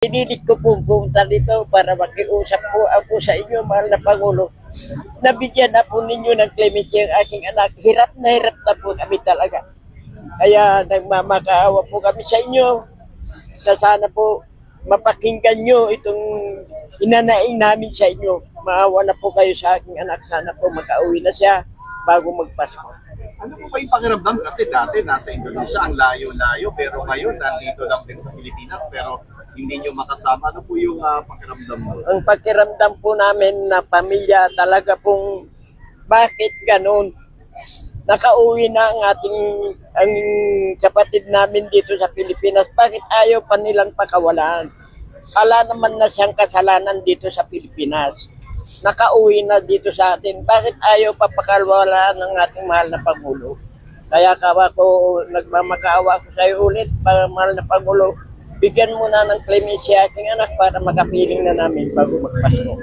Pinilit ko pong pumunta dito para makiusap po ako sa inyo, mahal na Pangulo. Nabigyan na po ninyo ng clemency ang aking anak. Hirap na po kami talaga. Kaya nagmamakaawa po kami sa inyo. Na sana po mapakinggan nyo itong inanaing namin sa inyo. Maawa na po kayo sa aking anak. Sana po makauwi na siya bago magpasko. Ano po ba yung pakiramdam? Kasi dati nasa Indonesia, ang layo-layo, pero ngayon nandito lang din sa Pilipinas, pero hindi nyo makasama. Ano po yung pakiramdam mo? Ang pakiramdam po namin na pamilya talaga pong bakit ganun? Nakauwi na ang kapatid namin dito sa Pilipinas. Bakit ayaw pa nilang pakawalaan? Wala naman na siyang kasalanan dito sa Pilipinas. Nakauwi na dito sa atin. Bakit ayaw pa pakawalaan ng ating mahal na Pangulo? Kaya nagmamakaawa ko sa iyo ulit, mahal na Pangulo. Bigyan mo na ng clemency aking anak para makapiling na namin bago magpasko.